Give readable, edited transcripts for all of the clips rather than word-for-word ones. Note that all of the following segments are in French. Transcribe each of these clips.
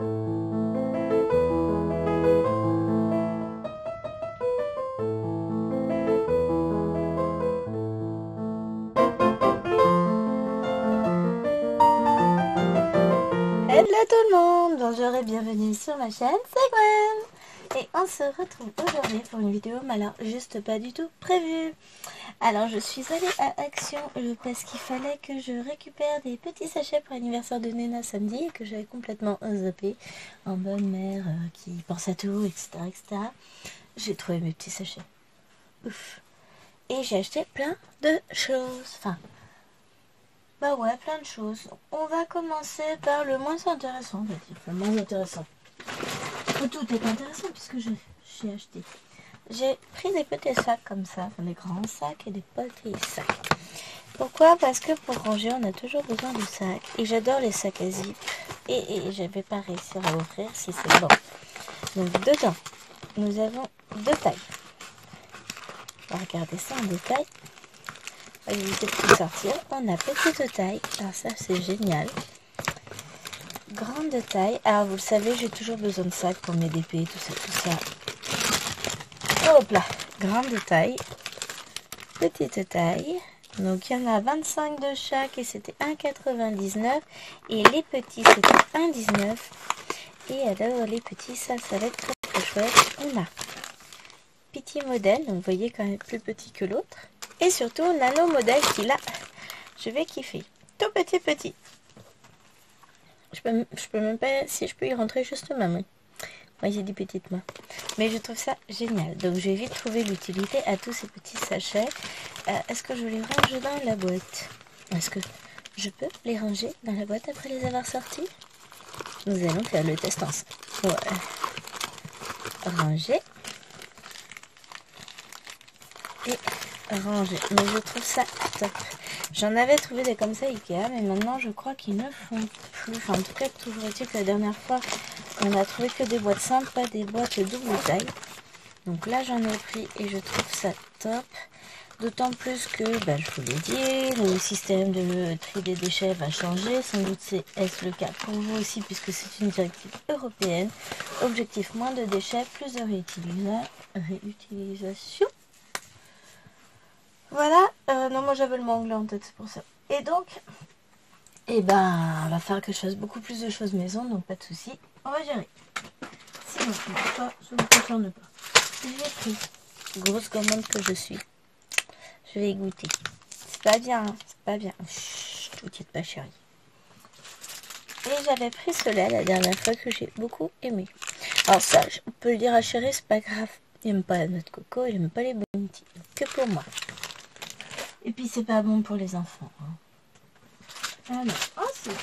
Hello tout le monde, bonjour et bienvenue sur ma chaîne, c'est Gwen. Et on se retrouve aujourd'hui pour une vidéo, mais alors juste pas du tout prévue. Alors je suis allée à Action parce qu'il fallait que je récupère des petits sachets pour l'anniversaire de Nena samedi et que j'avais complètement zappé en bonne mère qui pense à tout, etc. etc. J'ai trouvé mes petits sachets. Ouf. Et j'ai acheté plein de choses. Enfin, bah ouais, plein de choses. On va commencer par le moins intéressant, on va dire. Le moins intéressant. Tout est intéressant puisque j'ai acheté. J'ai pris des petits sacs comme ça, enfin des grands sacs et des petits sacs. Pourquoi? Parce que pour ranger, on a toujours besoin de sacs. Et j'adore les sacs à zip. Et je vais pas réussir à ouvrir si c'est bon. Donc dedans, nous avons deux tailles. On va regarder ça en détail. On va éviter de tout sortir. On a petite taille. Alors ça, c'est génial. Grande taille. Alors vous le savez, j'ai toujours besoin de sacs pour mes DP, tout ça, tout ça. Hop là. Grande taille. Petite taille. Donc il y en a 25 de chaque et c'était 1,99. Et les petits, c'était 1,19. Et alors les petits, ça va être très très chouette. On a petit modèle, donc vous voyez quand même plus petit que l'autre. Et surtout nano modèle qui là, je vais kiffer. Tout petit. Je peux même pas si je peux y rentrer justement. Oui. Moi j'ai des petites mains. Mais je trouve ça génial. Donc je vais vite trouver l'utilité à tous ces petits sachets. Est-ce que je les range dans la boîte? Est-ce que je peux les ranger dans la boîte après les avoir sortis? Nous allons faire le test ensemble. Ouais. Ranger. Et ranger. Mais je trouve ça top. J'en avais trouvé des comme ça Ikea, mais maintenant je crois qu'ils ne font plus. Enfin, en tout cas, toujours est-il que la dernière fois, on a trouvé que des boîtes simples, pas des boîtes double taille. Donc là, j'en ai pris et je trouve ça top. D'autant plus que, je vous l'ai dit, le système de tri des déchets va changer. Sans doute est-ce le cas pour vous aussi, puisque c'est une directive européenne. Objectif, moins de déchets, plus de réutilisation. Voilà, non moi j'avais le mot anglais en tête, c'est pour ça. Et donc, on va faire que je fasse beaucoup plus de choses maison, donc pas de soucis, on va gérer. Sinon, ça ne me concerne pas. J'ai pris, grosse gourmande que je suis, je vais y goûter. C'est pas bien, hein, c'est pas bien. Chut, vous dites pas chérie. Et j'avais pris cela la dernière fois que j'ai beaucoup aimé. Alors ça, on peut le dire à chérie, c'est pas grave. Il n'aime pas la noix de coco, il n'aime pas les bounty, que pour moi. Et puis c'est pas bon pour les enfants. Hein. Alors, ensuite,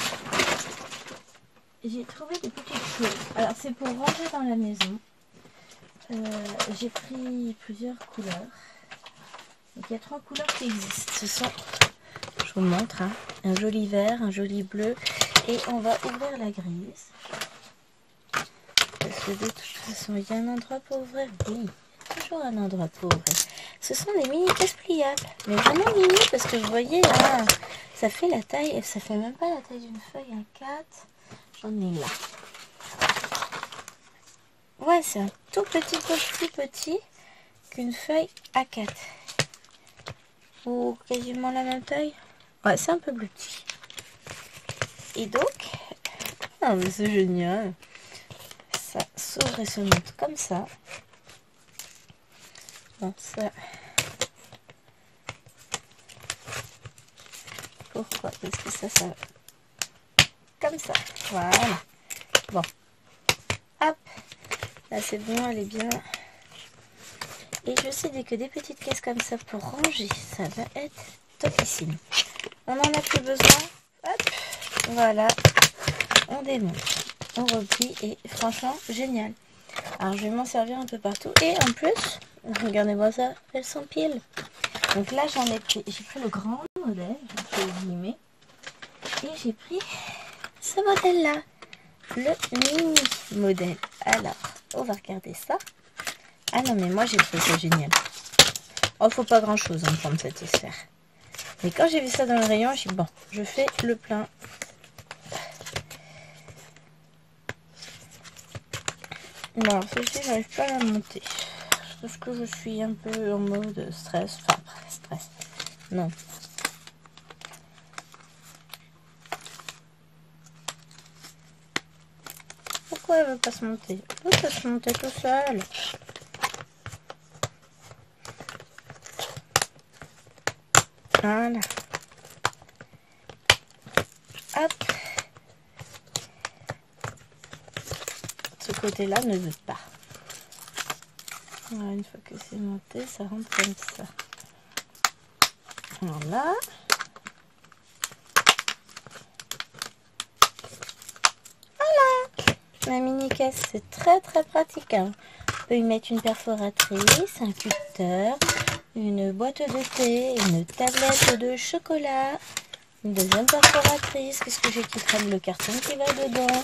j'ai trouvé des petites choses. Alors c'est pour ranger dans la maison. J'ai pris plusieurs couleurs. Donc il y a 3 couleurs qui existent. Ce sont, je vous montre, hein, un joli vert, un joli bleu. Et on va ouvrir la grise. Parce que de toute façon, il y a un endroit pour ouvrir. Oui, toujours un endroit pour ouvrir. Ce sont des mini caisses pliables, mais vraiment mini parce que vous voyez là, ça fait la taille, ça fait même pas la taille d'une feuille A4. J'en ai là. Ouais, c'est un tout petit peu plus petit qu'une feuille A4. Ou quasiment la même taille. Ouais, c'est un peu plus petit. Et donc, ah mais c'est génial. Ça s'ouvre et se monte comme ça. Bon, ça... Pourquoi? Parce que ça va comme ça. Voilà. Bon. Hop. Là, c'est bon, elle est bien. Et je sais que des petites caisses comme ça pour ranger, ça va être topissime. On n'en a plus besoin. Hop. Voilà. On démonte. On replie. Et franchement, génial. Alors, je vais m'en servir un peu partout. Et en plus, regardez-moi ça, elles s'empilent. Donc là, j'ai pris le grand modèle, et j'ai pris ce modèle-là, le mini modèle. Alors, on va regarder ça. Ah non, mais moi, j'ai trouvé ça génial. Oh, faut pas grand-chose pour me satisfaire. Mais quand j'ai vu ça dans le rayon, j'ai dit, bon, je fais le plein. Non, ceci, j'arrive pas à la monter. Parce que je suis un peu en mode stress. Enfin, stress. Non. Pourquoi elle veut pas se monter? Elle peut se monter tout seul. Voilà. Hop. Ce côté-là ne veut pas. Voilà, une fois que c'est monté, ça rentre comme ça. Voilà. Voilà. Ma mini caisse, c'est très pratique. Hein. On peut y mettre une perforatrice, un cutter, une boîte de thé, une tablette de chocolat, une deuxième perforatrice. Qu'est-ce que j'ai qui traîne? Le carton qui va dedans.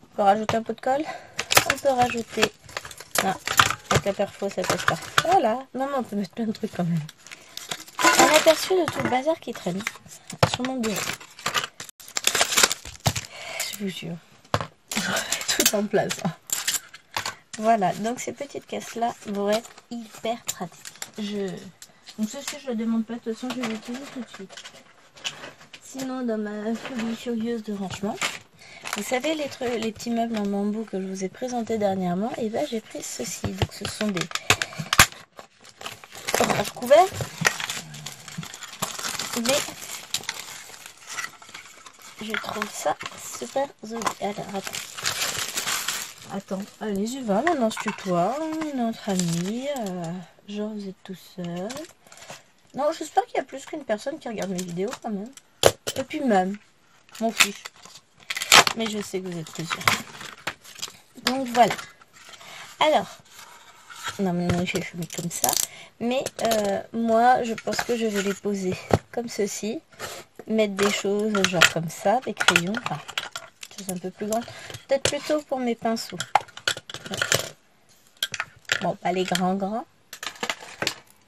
On peut rajouter un pot de colle. On peut rajouter... Non, avec la perfo, ça passe pas. Voilà. Non, mais on peut mettre plein de trucs quand même. Un aperçu de tout le bazar qui traîne sur mon bureau. Je vous jure. Tout en place. Hein. Voilà, donc ces petites caisses-là vont être hyper pratiques. Donc ceci, je ne le demande pas, de toute façon, je vais l'utiliser tout de suite. Sinon, dans ma folie furieuse de rangement, vous savez, les petits meubles en bambou que je vous ai présentés dernièrement, et ben j'ai pris ceci. Donc ce sont des range couverts. Mais je trouve ça super joli. Alors, attends, allez, j'y vais, maintenant je tutoie, on est entre amis, genre vous êtes tout seul. Non, j'espère qu'il y a plus qu'une personne qui regarde mes vidéos quand même. Et puis même, m'en fiche. Mais je sais que vous êtes plusieurs. Donc voilà. Alors, non, je vais mis comme ça. Mais moi, je pense que je vais les poser comme ceci. Mettre des choses genre comme ça, des crayons. Enfin, des choses un peu plus grandes. Peut-être plutôt pour mes pinceaux. Bon, pas les grands.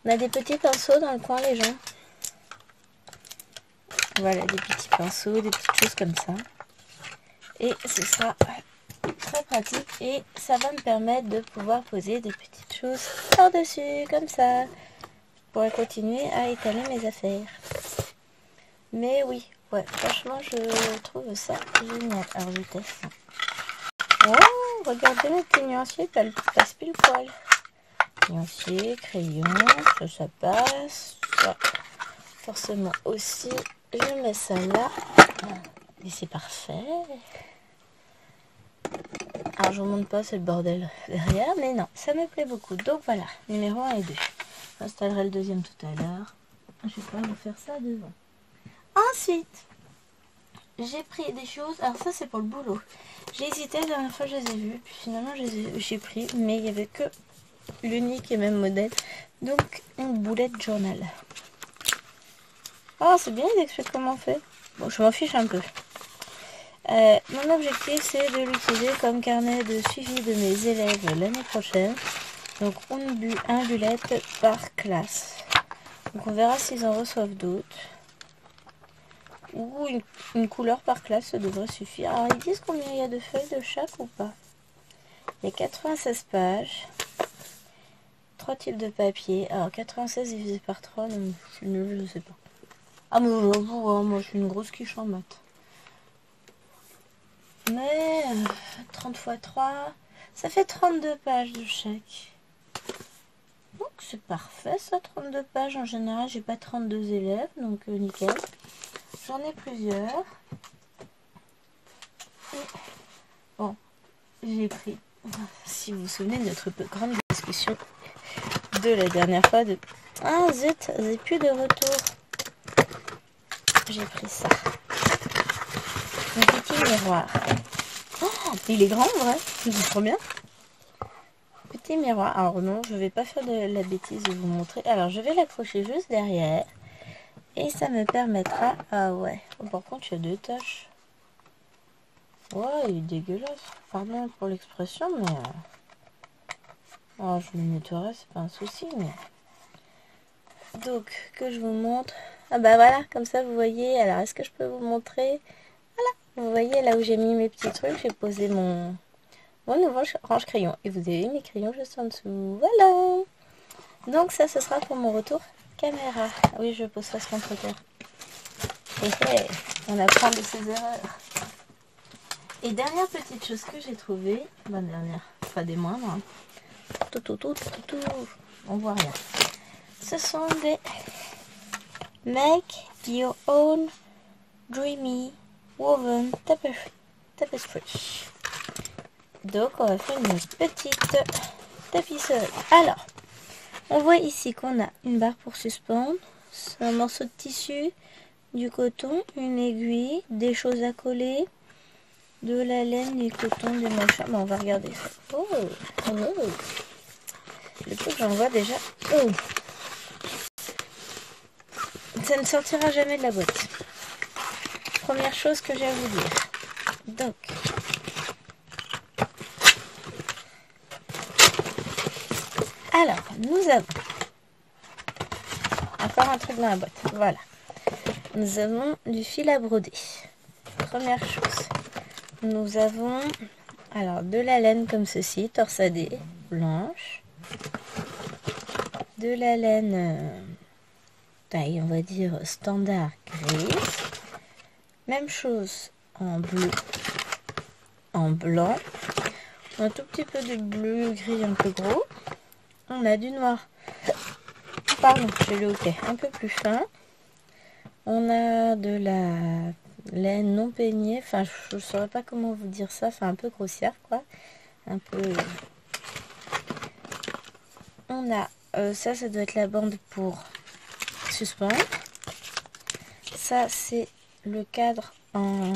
On a des petits pinceaux dans le coin, les gens. Voilà, des petits pinceaux, des petites choses comme ça. Et ce sera très pratique. Et ça va me permettre de pouvoir poser des petites choses par-dessus, comme ça. Je pourrais continuer à étaler mes affaires. Mais oui, ouais, franchement, je trouve ça génial. Alors, je teste. Oh, regardez mes petits nuanciers, elle passe pile poil. Nuancier, crayon, ça passe. Ça, forcément aussi, je mets ça là. Et c'est parfait. Alors, je vous montre pas, c'est le bordel derrière, mais non, ça me plaît beaucoup. Donc voilà, numéro 1 et 2. J'installerai le deuxième tout à l'heure. Je vais pas vous faire ça devant. Ensuite, j'ai pris des choses. Alors ça, c'est pour le boulot. J'ai hésité, la dernière fois, je les ai vus. Puis finalement, j'ai pris. Mais il n'y avait que l'unique et même modèle. Donc, une boulette journal. Oh, c'est bien, ils expliquent comment on fait. Bon, je m'en fiche un peu. Mon objectif, c'est de l'utiliser comme carnet de suivi de mes élèves l'année prochaine. Donc, un bullet par classe. Donc, on verra s'ils en reçoivent d'autres. Ou une couleur par classe, ça devrait suffire. Alors, ils disent combien il y a de feuilles de chaque ou pas. Il y a 96 pages. 3 types de papier. Alors, 96 divisé par 3, donc c'est nul, je sais pas. Ah, mais j'avoue, hein, moi je suis une grosse quiche en maths. Mais 30 x 3, ça fait 32 pages de chaque. Donc c'est parfait ça, 32 pages. En général, j'ai pas 32 élèves, donc nickel. J'en ai plusieurs. Et, bon, j'ai pris, si vous vous souvenez de notre grande discussion de la dernière fois, de... Ah zut, j'ai plus de retour. J'ai pris ça. Un petit miroir. Oh, il est grand, vrai. C'est trop bien. Petit miroir. Alors non, je vais pas faire de la bêtise de vous montrer. Alors, je vais l'accrocher juste derrière. Et ça me permettra... Ah ouais. Oh, par contre, il y a 2 taches. Ouais, il est dégueulasse. Pardon pour l'expression, mais... Oh, je le nettoierai, c'est pas un souci, mais... Donc, que je vous montre... Ah bah voilà, comme ça, vous voyez. Alors, est-ce que je peux vous montrer? Voilà, vous voyez là où j'ai mis mes petits trucs. J'ai posé mon mon nouveau range-crayon. Et vous avez mes crayons juste en dessous. Voilà. Donc ça, ce sera pour mon retour caméra. Oui, je pose face contre terre. Et on apprend de ses erreurs. Et dernière petite chose que j'ai trouvée, dernière, pas des moindres, hein. On voit rien. Ce sont des Make Your Own Dreamy Woven Tapestry. Donc on va faire une petite tapisserie. Alors, on voit ici qu'on a une barre pour suspendre, un morceau de tissu, du coton, une aiguille, des choses à coller, de la laine, du coton, des machins. Bon, on va regarder ça. Oh. Le truc, j'en vois déjà. Oh. Ça ne sortira jamais de la boîte. Première chose que j'ai à vous dire. Donc, alors, nous avons encore un truc dans la boîte. Voilà. Nous avons du fil à broder. Première chose. Nous avons alors de la laine comme ceci, torsadée, blanche. De la laine taille, on va dire, standard grise. Même chose en bleu, en blanc. Un tout petit peu de bleu gris un peu gros. On a du noir. Pardon, j'ai le hoquet un peu plus fin. On a de la laine non peignée. Enfin, je ne saurais pas comment vous dire ça. Enfin, un peu grossière, quoi. Un peu... On a... ça doit être la bande pour suspendre. Ça, c'est le cadre en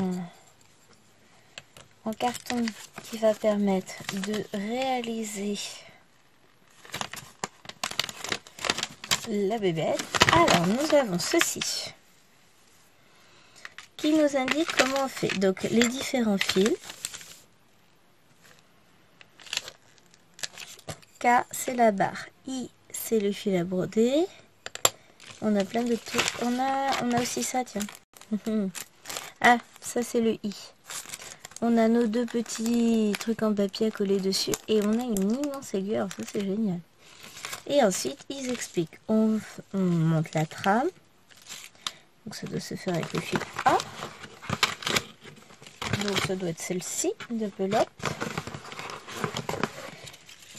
carton qui va permettre de réaliser la bébête. Alors, nous avons ceci qui nous indique comment on fait. Donc, les différents fils. K, c'est la barre. I, c'est le fil à broder. On a plein de trucs. On a aussi ça, tiens. Ah, ça, c'est le I. On a nos deux petits trucs en papier à coller dessus. Et on a une immense aiguille. Alors, ça, c'est génial. Et ensuite, ils expliquent. On monte la trame. Donc, ça doit se faire avec le fil A. Donc, ça doit être celle-ci de pelote.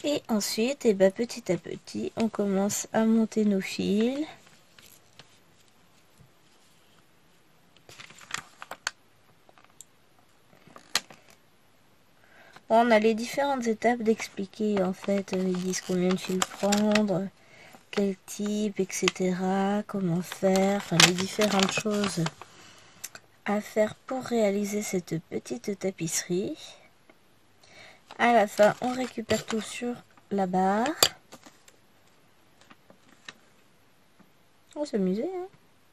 Et ensuite, et ben, petit à petit, on commence à monter nos fils. On a les différentes étapes d'expliquer, en fait, ils disent combien de fils prendre, quel type, etc., comment faire, enfin les différentes choses à faire pour réaliser cette petite tapisserie. À la fin, on récupère tout sur la barre. On s'amusait, hein.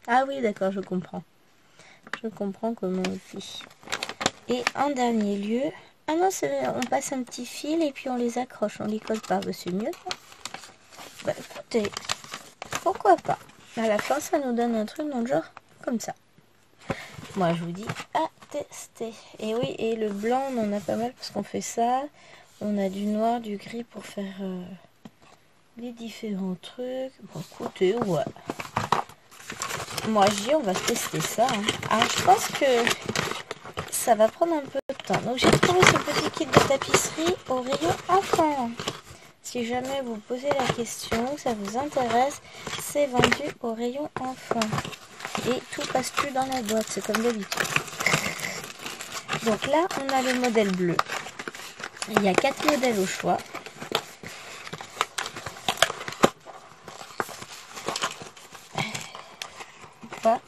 Ah oui, d'accord, je comprends. Je comprends comment on fait. Et en dernier lieu... Ah non, on passe un petit fil et puis on les accroche, on les colle pas. Bah, c'est mieux. Bah écoutez, pourquoi pas. À la fin, ça nous donne un truc dans le genre comme ça. Moi, je vous dis à tester. Et oui, et le blanc, on en a pas mal parce qu'on fait ça. On a du noir, du gris pour faire les différents trucs. Bon, écoutez, ouais. Moi, je dis, on va tester ça. Hein. Alors, je pense que ça va prendre un peu de temps. Donc j'ai trouvé ce petit kit de tapisserie au rayon enfant. Si jamais vous posez la question, que ça vous intéresse, c'est vendu au rayon enfant. Et tout passe plus dans la boîte, c'est comme d'habitude. Donc là, on a le modèle bleu. Il y a 4 modèles au choix. Voilà.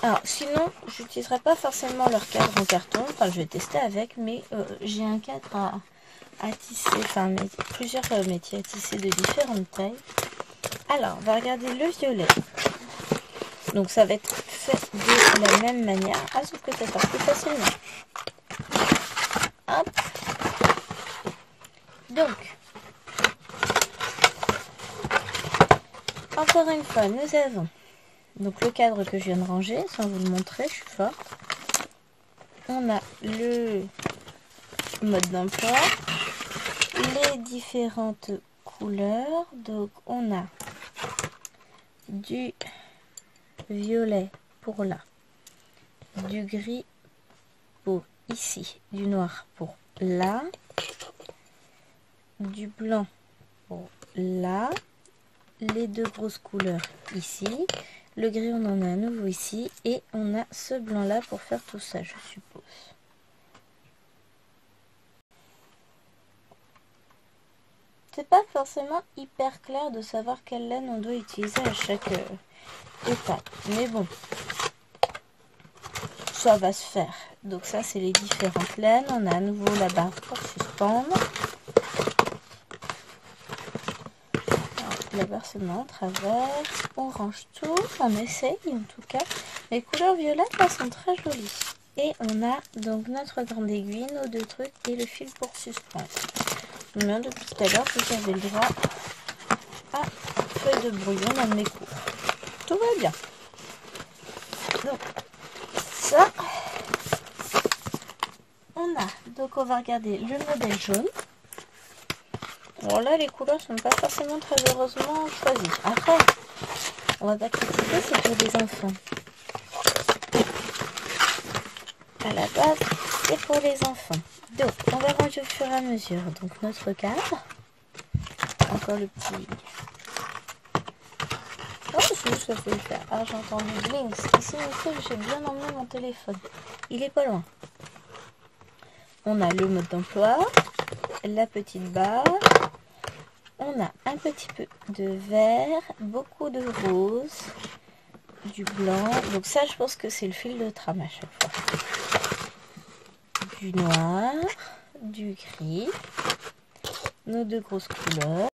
Alors, sinon, je n'utiliserai pas forcément leur cadre en carton. Enfin, je vais tester avec, mais j'ai un cadre à tisser, enfin, plusieurs métiers à tisser de différentes tailles. Alors, on va regarder le violet. Donc, ça va être fait de la même manière. Ah, sauf que ça sort plus facilement. Hop. Donc, encore une fois, nous avons donc le cadre que je viens de ranger, sans vous le montrer, je suis forte. On a le mode d'emploi, les différentes couleurs. Donc on a du violet pour là, du gris pour ici, du noir pour là, du blanc pour là, les deux grosses couleurs ici, le gris on en a à nouveau ici, et on a ce blanc là pour faire tout ça, je suppose. C'est pas forcément hyper clair de savoir quelle laine on doit utiliser à chaque étape, mais bon, ça va se faire. Donc ça c'est les différentes laines. On a à nouveau la barre pour suspendre. Alors, la barre se met en travers, on range tout, on essaye en tout cas. Les couleurs violettes là sont très jolies. Et on a donc notre grande aiguille, nos deux trucs et le fil pour suspendre. Mais depuis tout à l'heure, vous avez le droit à feuille de brouillon dans mes cours. Tout va bien. Donc, ça, on a. Donc, on va regarder le modèle jaune. Bon, là, les couleurs sont pas forcément très heureusement choisies. Après, on va pas critiquer, c'est pour des enfants. À la base, c'est pour les enfants. Donc, on va ranger au fur et à mesure. Donc, notre cadre. Encore le petit... Oh, ça peut le faire. Ah, j'ai entendu Blinks. Ici, j'ai bien emmené mon téléphone. Il est pas loin. On a le mode d'emploi, la petite barre. On a un petit peu de vert, beaucoup de rose, du blanc. Donc ça, je pense que c'est le fil de trame à chaque fois. Du noir, du gris, nos deux grosses couleurs,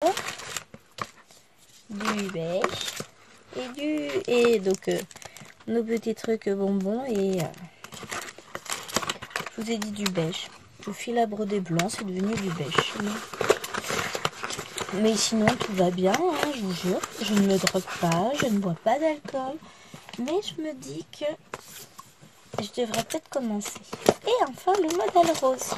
du beige et donc nos petits trucs bonbons et je vous ai dit du beige. Le fil à broder blanc, c'est devenu du beige. Mais sinon, tout va bien, hein, je vous jure. Je ne me drogue pas, je ne bois pas d'alcool. Mais je me dis que je devrais peut-être commencer. Et enfin, le modèle rose.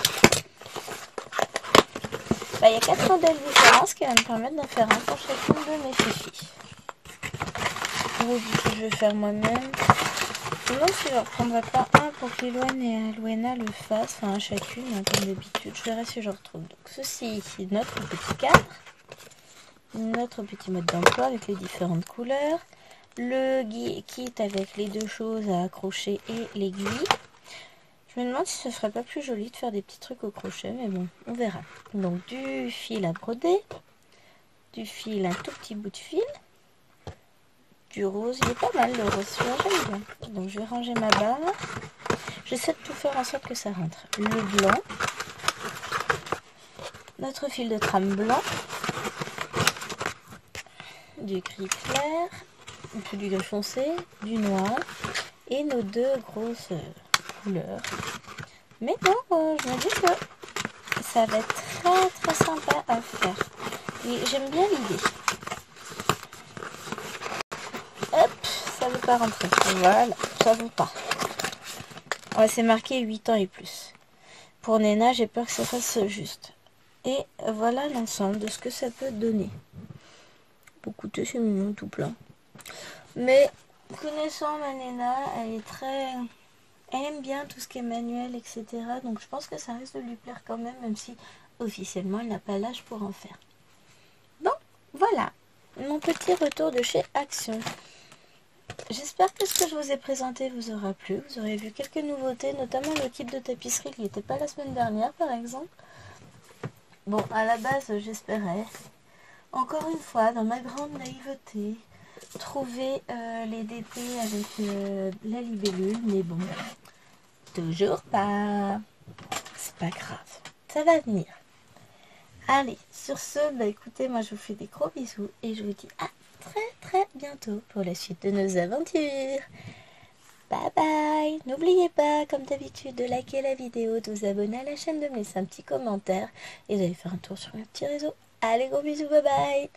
Bah, il y a 4 modèles différents, ce qui va me permettre d'en faire un pour chacune de mes filles. Vu que je vais faire moi-même. Non, si je ne reprendrai pas un pour qu'Eloane et Alouena le fassent, enfin chacune, hein, comme d'habitude. Je verrai si je retrouve. Donc ceci ici, notre petit cadre. Notre petit mode d'emploi avec les différentes couleurs. Le kit avec les deux choses à accrocher et l'aiguille. Je me demande si ce serait pas plus joli de faire des petits trucs au crochet, mais bon, on verra. Donc du fil à broder, du fil, un tout petit bout de fil, du rose, il est pas mal le rose, j'aime bien. Donc je vais ranger ma barre. J'essaie de tout faire en sorte que ça rentre. Le blanc, notre fil de trame blanc, du gris clair, du gris foncé, du noir et nos deux grosses couleurs. Mais non, je me dis que ça va être très très sympa à faire. Et j'aime bien l'idée. Hop, ça veut pas rentrer. Voilà, ça veut pas. Ouais, c'est marqué 8 ans et plus. Pour Nena, j'ai peur que ça fasse juste. Et voilà l'ensemble de ce que ça peut donner. Écoutez, c'est mignon tout plein. Mais connaissant ma Nena, elle est très... Elle aime bien tout ce qui est manuel, etc. Donc je pense que ça risque de lui plaire quand même si officiellement elle n'a pas l'âge pour en faire. Bon, voilà, mon petit retour de chez Action. J'espère que ce que je vous ai présenté vous aura plu. Vous aurez vu quelques nouveautés, notamment le kit de tapisserie qui n'était pas la semaine dernière par exemple. Bon, à la base, j'espérais, encore une fois, dans ma grande naïveté, trouver les DP avec la libellule, mais bon, toujours pas. C'est pas grave, ça va venir. Allez, sur ce, bah écoutez, moi je vous fais des gros bisous et je vous dis à très bientôt pour la suite de nos aventures. Bye bye. N'oubliez pas, comme d'habitude, de liker la vidéo, de vous abonner à la chaîne, de me laisser un petit commentaire et d'aller faire un tour sur mes petits réseaux. Allez, gros bisous, bye bye.